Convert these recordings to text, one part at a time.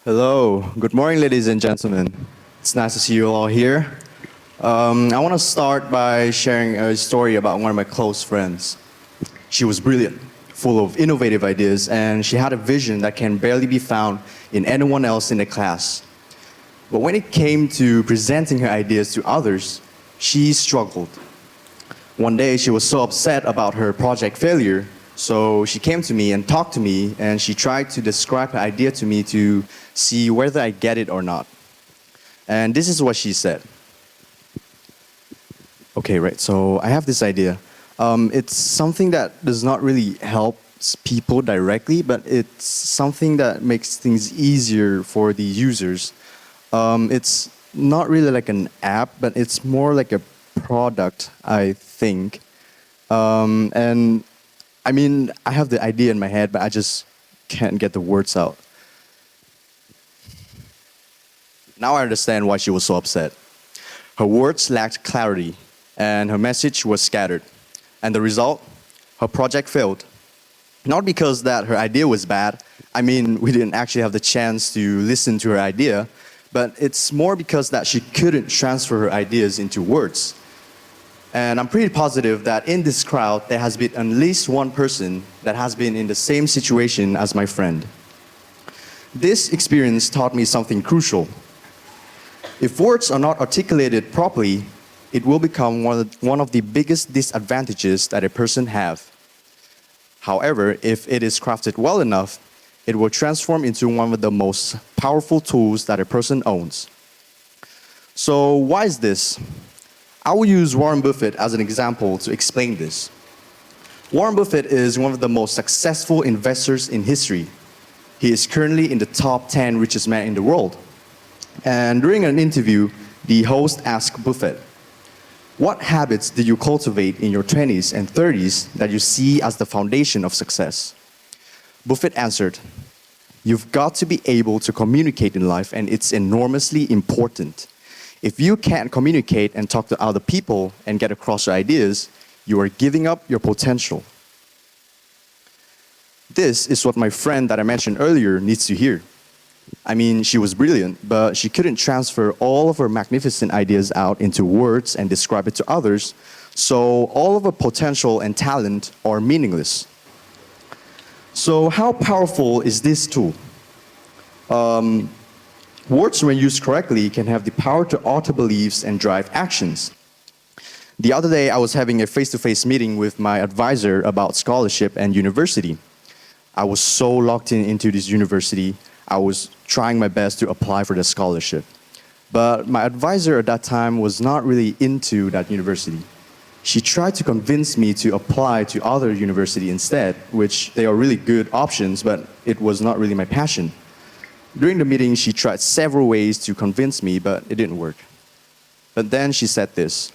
Hello, good morning, ladies and gentlemen. It's nice to see you all here. I want to start by sharing a story about one of my close friends. She was brilliant, full of innovative ideas, and she had a vision that can barely be found in anyone else in the class. But when it came to presenting her ideas to others, she struggled. One day, she was so upset about her project failure, so she came to me and talked to me, and she tried to describe her idea to me to see whether I get it or not. And this is what she said. Okay, right, so I have this idea. It's something that does not really help people directly, but it's something that makes things easier for the users. It's not really like an app, but it's more like a product, I think. And I mean, I have the idea in my head, but I just can't get the words out. Now I understand why she was so upset. Her words lacked clarity, and her message was scattered. And the result? Her project failed. Not because that her idea was bad. I mean, we didn't actually have the chance to listen to her idea, but it's more because that she couldn't transfer her ideas into words. And I'm pretty positive that in this crowd, there has been at least one person that has been in the same situation as my friend. This experience taught me something crucial. If words are not articulated properly, it will become one of the biggest disadvantages that a person have. However, if it is crafted well enough, it will transform into one of the most powerful tools that a person owns. So why is this? I will use Warren Buffett as an example to explain this. Warren Buffett is one of the most successful investors in history. He is currently in the top 10 richest men in the world. And during an interview, the host asked Buffett, "What habits did you cultivate in your 20s and 30s that you see as the foundation of success?" Buffett answered, "You've got to be able to communicate in life, and it's enormously important. If you can't communicate and talk to other people and get across your ideas, you are giving up your potential." This is what my friend that I mentioned earlier needs to hear. I mean, she was brilliant, but she couldn't transfer all of her magnificent ideas out into words and describe it to others, so all of her potential and talent are meaningless. So how powerful is this tool? Words, when used correctly, can have the power to alter beliefs and drive actions. The other day, I was having a face-to-face meeting with my advisor about scholarship and university. I was so locked into this university. I was trying my best to apply for the scholarship. But my advisor at that time was not really into that university. She tried to convince me to apply to other university instead, which they are really good options, but it was not really my passion. During the meeting, she tried several ways to convince me, but it didn't work. But then she said this: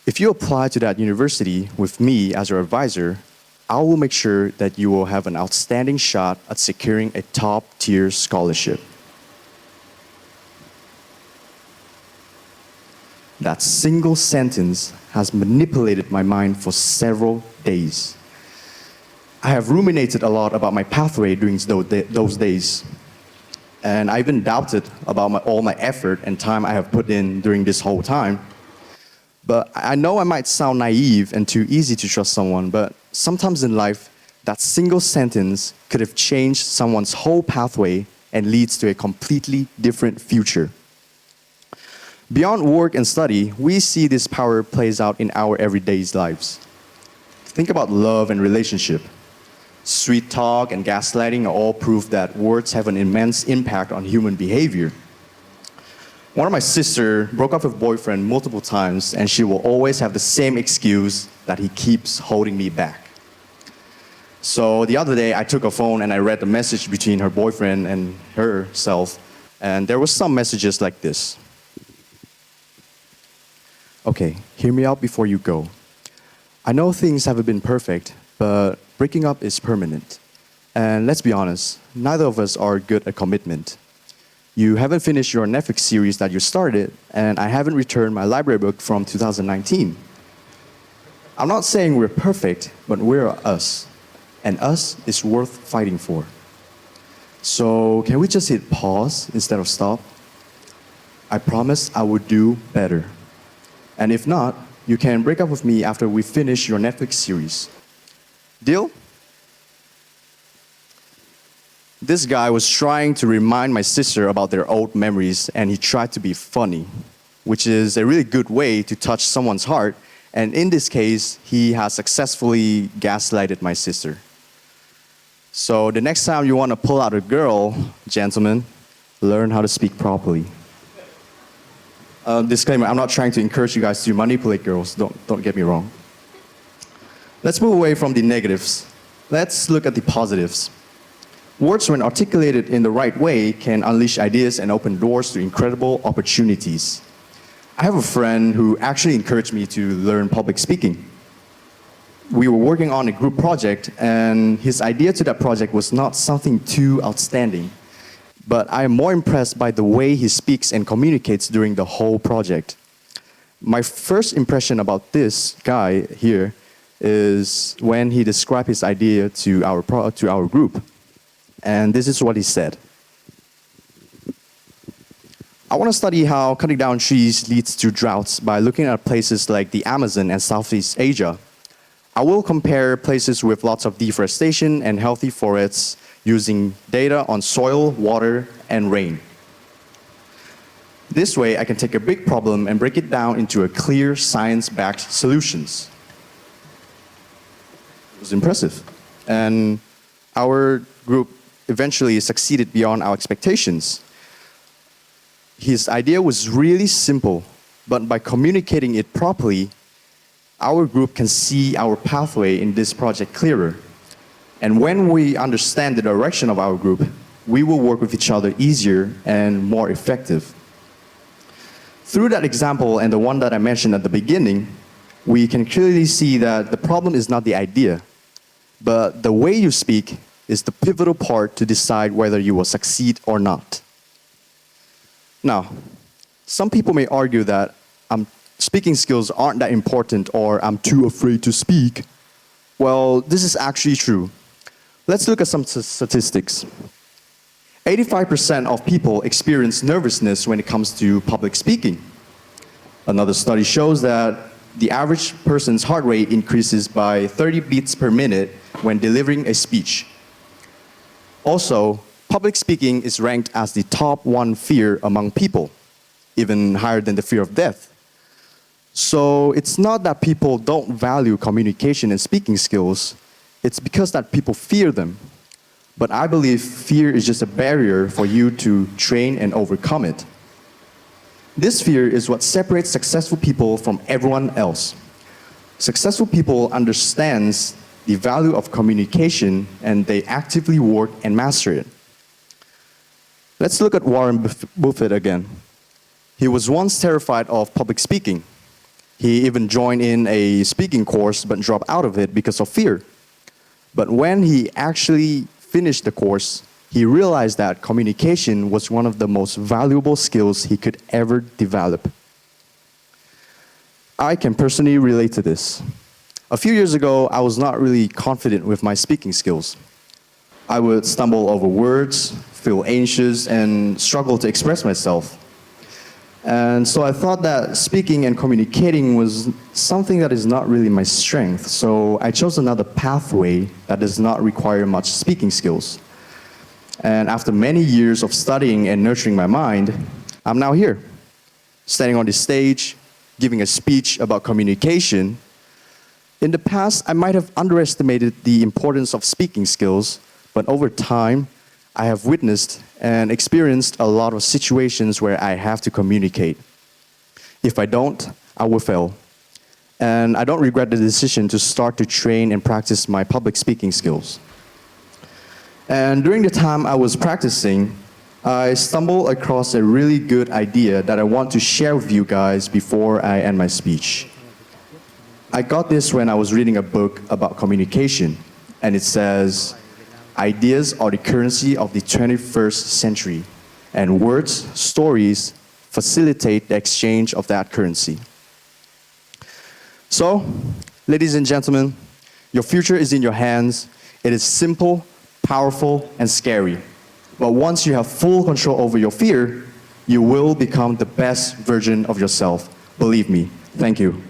"If you apply to that university with me as your advisor, I will make sure that you will have an outstanding shot at securing a top-tier scholarship." That single sentence has manipulated my mind for several days. I have ruminated a lot about my pathway during those days. And I even doubted about all my effort and time I have put in during this whole time. But I know I might sound naive and too easy to trust someone, but sometimes in life, that single sentence could have changed someone's whole pathway and leads to a completely different future. Beyond work and study, we see this power plays out in our everyday lives. Think about love and relationship. Sweet talk and gaslighting are all proof that words have an immense impact on human behavior. One of my sisters broke up with her boyfriend multiple times, and she will always have the same excuse that he keeps holding me back. So the other day, I took her phone and I read the message between her boyfriend and herself, and there were some messages like this. "Okay, hear me out before you go. I know things haven't been perfect, but breaking up is permanent. And let's be honest, neither of us are good at commitment. You haven't finished your Netflix series that you started, and I haven't returned my library book from 2019. I'm not saying we're perfect, but we're us. And us is worth fighting for. So can we just hit pause instead of stop? I promise I would do better. And if not, you can break up with me after we finish your Netflix series. Deal? This guy was trying to remind my sister about their old memories, and he tried to be funny, which is a really good way to touch someone's heart. And in this case, he has successfully gaslighted my sister. So the next time you want to pull out a girl, gentlemen, learn how to speak properly. Disclaimer, I'm not trying to encourage you guys to manipulate girls, don't get me wrong. Let's move away from the negatives. Let's look at the positives. Words, when articulated in the right way, can unleash ideas and open doors to incredible opportunities. I have a friend who actually encouraged me to learn public speaking. We were working on a group project, and his idea to that project was not something too outstanding. But I am more impressed by the way he speaks and communicates during the whole project. My first impression about this guy here is when he described his idea to our group. And this is what he said. I want to study how cutting down trees leads to droughts by looking at places like the Amazon and Southeast Asia. I will compare places with lots of deforestation and healthy forests using data on soil, water, and rain. This way, I can take a big problem and break it down into a clear, science-backed solutions. It was impressive. And our group eventually succeeded beyond our expectations. His idea was really simple, but by communicating it properly, our group can see our pathway in this project clearer. And when we understand the direction of our group, we will work with each other easier and more effective. Through that example and the one that I mentioned at the beginning, we can clearly see that the problem is not the idea, but the way you speak is the pivotal part to decide whether you will succeed or not. Now, some people may argue that speaking skills aren't that important or I'm too afraid to speak. Well, this is actually true. Let's look at some statistics. 85% of people experience nervousness when it comes to public speaking. Another study shows that the average person's heart rate increases by 30 beats per minute when delivering a speech. Also, public speaking is ranked as the top one fear among people, even higher than the fear of death. So it's not that people don't value communication and speaking skills, it's because that people fear them. But I believe fear is just a barrier for you to train and overcome it. This fear is what separates successful people from everyone else. Successful people understand the value of communication and they actively work and master it. Let's look at Warren Buffett again. He was once terrified of public speaking. He even joined in a speaking course but dropped out of it because of fear. But when he actually finished the course, he realized that communication was one of the most valuable skills he could ever develop. I can personally relate to this. A few years ago, I was not really confident with my speaking skills. I would stumble over words, feel anxious, and struggle to express myself. And so I thought that speaking and communicating was something that is not really my strength. So I chose another pathway that does not require much speaking skills. And after many years of studying and nurturing my mind, I'm now here, standing on the stage, giving a speech about communication. In the past, I might have underestimated the importance of speaking skills, but over time, I have witnessed and experienced a lot of situations where I have to communicate. If I don't, I will fail. And I don't regret the decision to start to train and practice my public speaking skills. And during the time I was practicing, I stumbled across a really good idea that I want to share with you guys before I end my speech. I got this when I was reading a book about communication, and it says, "Ideas are the currency of the 21st century, and words, stories, facilitate the exchange of that currency." So, ladies and gentlemen, your future is in your hands. It is simple, powerful, and scary. But once you have full control over your fear, you will become the best version of yourself. Believe me. Thank you.